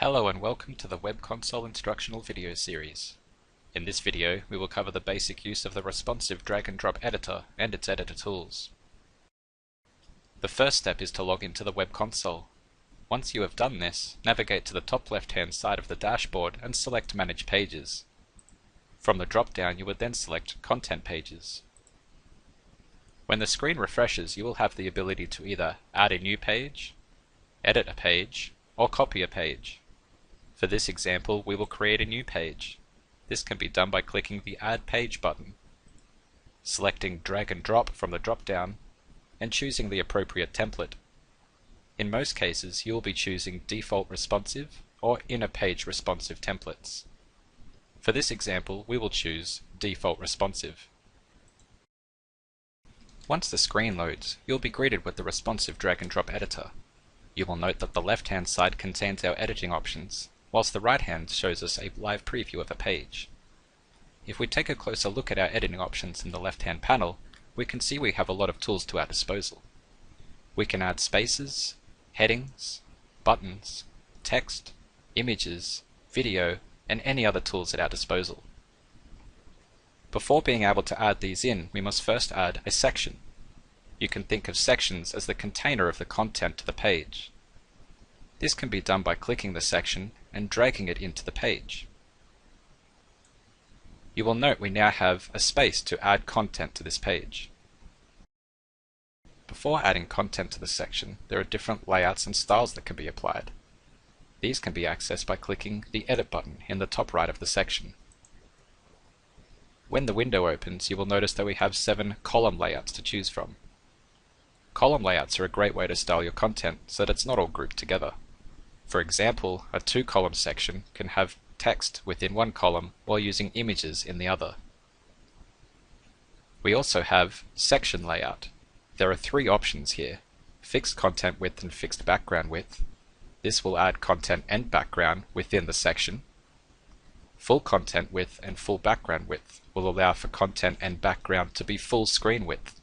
Hello and welcome to the Web Console instructional video series. In this video, we will cover the basic use of the responsive drag and drop editor and its editor tools. The first step is to log into the Web Console. Once you have done this, navigate to the top left-hand side of the dashboard and select Manage Pages. From the drop-down, you would then select Content Pages. When the screen refreshes, you will have the ability to either add a new page, edit a page, or copy a page. For this example, we will create a new page. This can be done by clicking the Add Page button, selecting Drag and Drop from the drop-down, and choosing the appropriate template. In most cases, you will be choosing Default Responsive or Inner Page Responsive templates. For this example, we will choose Default Responsive. Once the screen loads, you'll be greeted with the responsive drag and drop editor. You will note that the left-hand side contains our editing options, whilst the right-hand shows us a live preview of a page. If we take a closer look at our editing options in the left-hand panel, we can see we have a lot of tools to our disposal. We can add spaces, headings, buttons, text, images, video, and any other tools at our disposal. Before being able to add these in, we must first add a section. You can think of sections as the container of the content to the page. This can be done by clicking the section and dragging it into the page. You will note we now have a space to add content to this page. Before adding content to the section, there are different layouts and styles that can be applied. These can be accessed by clicking the Edit button in the top right of the section. When the window opens, you will notice that we have 7 column layouts to choose from. Column layouts are a great way to style your content so that it's not all grouped together. For example, a 2-column section can have text within one column while using images in the other. We also have section layout. There are 3 options here: fixed content width and fixed background width. This will add content and background within the section. Full content width and full background width will allow for content and background to be full screen width,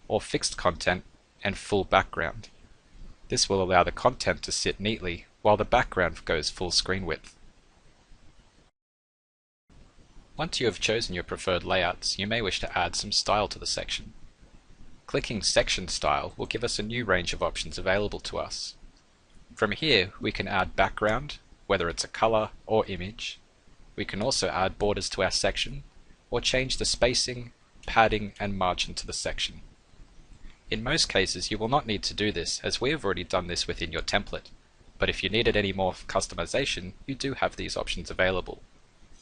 or fixed content and full background. This will allow the content to sit neatly while the background goes full screen width. Once you have chosen your preferred layouts, you may wish to add some style to the section. Clicking Section Style will give us a new range of options available to us. From here, we can add background, whether it's a color or image. We can also add borders to our section, or change the spacing, padding, and margin to the section. In most cases, you will not need to do this, as we have already done this within your template, but if you needed any more customization, you do have these options available.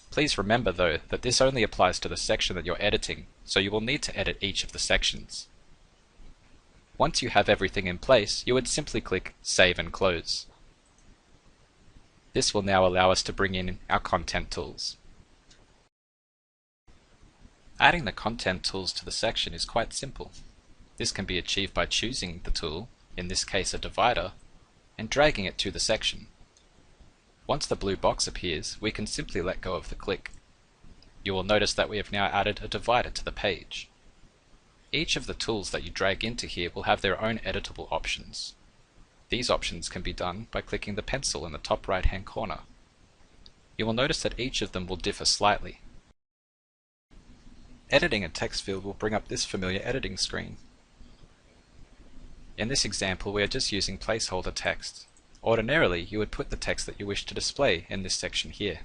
Please remember though that this only applies to the section that you're editing, so you will need to edit each of the sections. Once you have everything in place, you would simply click Save and Close. This will now allow us to bring in our content tools. Adding the content tools to the section is quite simple. This can be achieved by choosing the tool, in this case a divider, and dragging it to the section. Once the blue box appears, we can simply let go of the click. You will notice that we have now added a divider to the page. Each of the tools that you drag into here will have their own editable options. These options can be done by clicking the pencil in the top right-hand corner. You will notice that each of them will differ slightly. Editing a text field will bring up this familiar editing screen. In this example, we are just using placeholder text. Ordinarily, you would put the text that you wish to display in this section here.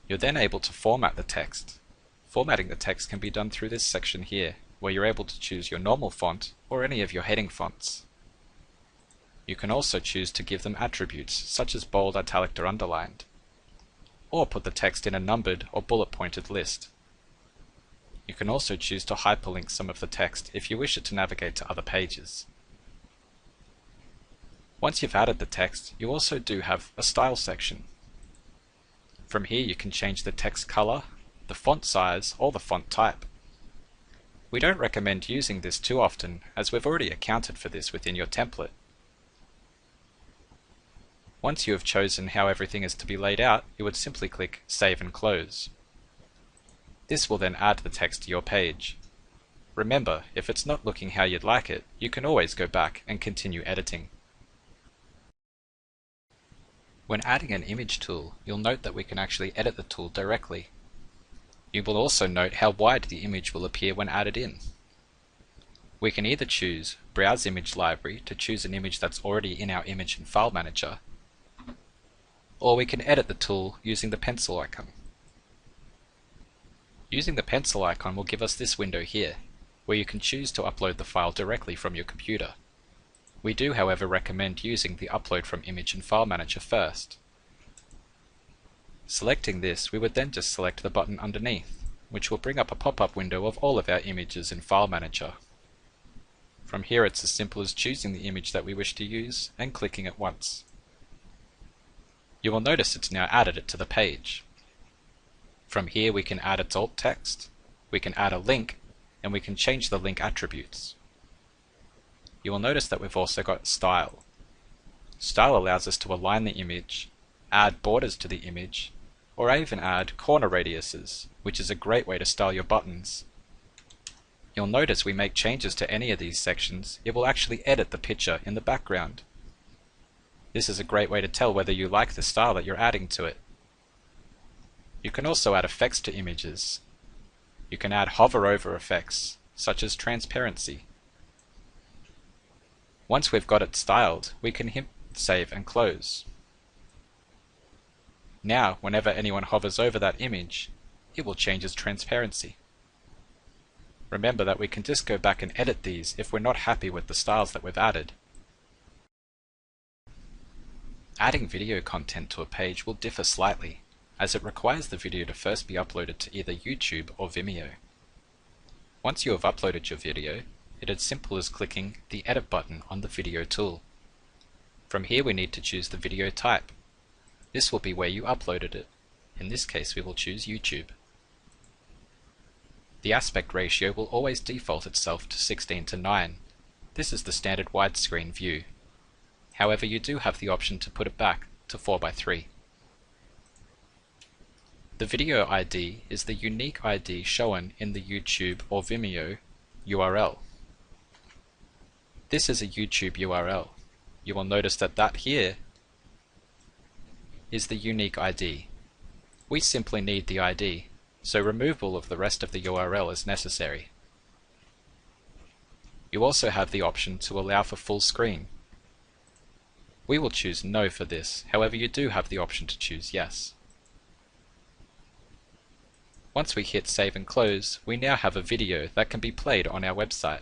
You're then able to format the text. Formatting the text can be done through this section here, where you're able to choose your normal font or any of your heading fonts. You can also choose to give them attributes, such as bold, italic, or underlined, or put the text in a numbered or bullet-pointed list. You can also choose to hyperlink some of the text if you wish it to navigate to other pages. Once you've added the text, you also do have a style section. From here you can change the text color, the font size, or the font type. We don't recommend using this too often, as we've already accounted for this within your template. Once you have chosen how everything is to be laid out, you would simply click Save and Close. This will then add the text to your page. Remember, if it's not looking how you'd like it, you can always go back and continue editing. When adding an image tool, you'll note that we can actually edit the tool directly. You will also note how wide the image will appear when added in. We can either choose Browse Image Library to choose an image that's already in our Image and File Manager, or we can edit the tool using the pencil icon. Using the pencil icon will give us this window here, where you can choose to upload the file directly from your computer. We do, however, recommend using the Upload from Image and File Manager first. Selecting this, we would then just select the button underneath, which will bring up a pop-up window of all of our images in File Manager. From here it's as simple as choosing the image that we wish to use and clicking it once. You will notice it's now added it to the page. From here we can add its alt text, we can add a link, and we can change the link attributes. You will notice that we've also got style. Style allows us to align the image, add borders to the image, or even add corner radiuses, which is a great way to style your buttons. You'll notice we make changes to any of these sections, it will actually edit the picture in the background. This is a great way to tell whether you like the style that you're adding to it. You can also add effects to images. You can add hover over effects, such as transparency. Once we've got it styled, we can hit save and close. Now, whenever anyone hovers over that image, it will change its transparency. Remember that we can just go back and edit these if we're not happy with the styles that we've added. Adding video content to a page will differ slightly, as it requires the video to first be uploaded to either YouTube or Vimeo. Once you have uploaded your video, it is as simple as clicking the Edit button on the video tool. From here we need to choose the video type. This will be where you uploaded it. In this case we will choose YouTube. The aspect ratio will always default itself to 16:9. This is the standard widescreen view. However, you do have the option to put it back to 4:3. The video ID is the unique ID shown in the YouTube or Vimeo URL. This is a YouTube URL. You will notice that here is the unique ID. We simply need the ID, so removal of the rest of the URL is necessary. You also have the option to allow for full screen. We will choose no for this, however you do have the option to choose yes. Once we hit save and close, we now have a video that can be played on our website.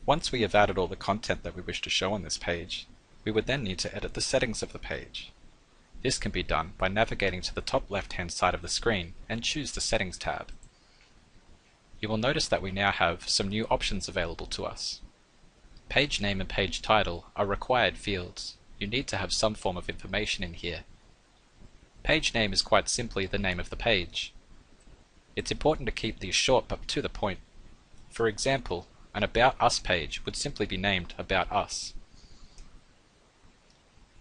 Once we have added all the content that we wish to show on this page, we would then need to edit the settings of the page. This can be done by navigating to the top left-hand side of the screen and choose the Settings tab. You will notice that we now have some new options available to us. Page name and page title are required fields. You need to have some form of information in here. Page name is quite simply the name of the page. It's important to keep these short but to the point. For example, an About Us page would simply be named About Us.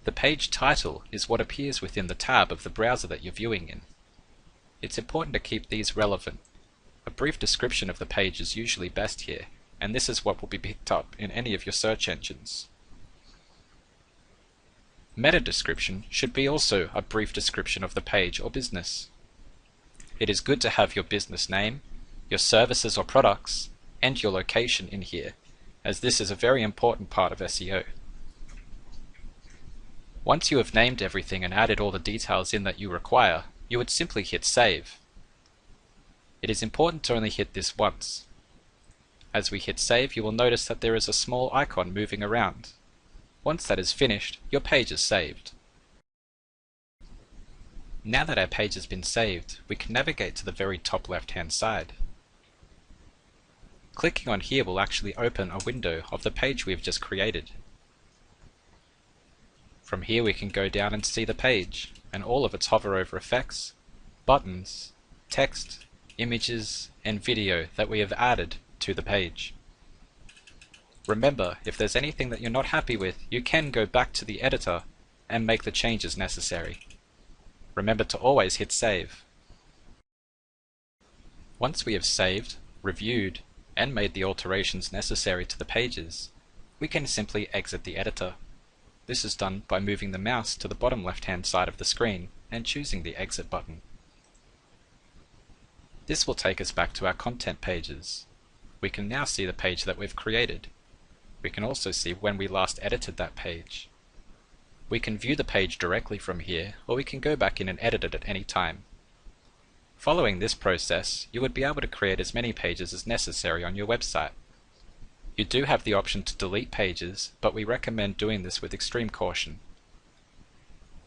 The page title is what appears within the tab of the browser that you're viewing in. It's important to keep these relevant. A brief description of the page is usually best here, and this is what will be picked up in any of your search engines. Meta description should be also a brief description of the page or business. It is good to have your business name, your services or products, and your location in here, as this is a very important part of SEO. Once you have named everything and added all the details in that you require, you would simply hit save. It is important to only hit this once. As we hit save, you will notice that there is a small icon moving around. Once that is finished, your page is saved. Now that our page has been saved, we can navigate to the very top left-hand side. Clicking on here will actually open a window of the page we have just created. From here we can go down and see the page and all of its hover over effects, buttons, text, images, and video that we have added to the page. Remember, if there's anything that you're not happy with, you can go back to the editor and make the changes necessary. Remember to always hit save. Once we have saved, reviewed, and made the alterations necessary to the pages, we can simply exit the editor. This is done by moving the mouse to the bottom left-hand side of the screen and choosing the Exit button. This will take us back to our content pages. We can now see the page that we've created. We can also see when we last edited that page. We can view the page directly from here, or we can go back in and edit it at any time. Following this process, you would be able to create as many pages as necessary on your website. You do have the option to delete pages, but we recommend doing this with extreme caution.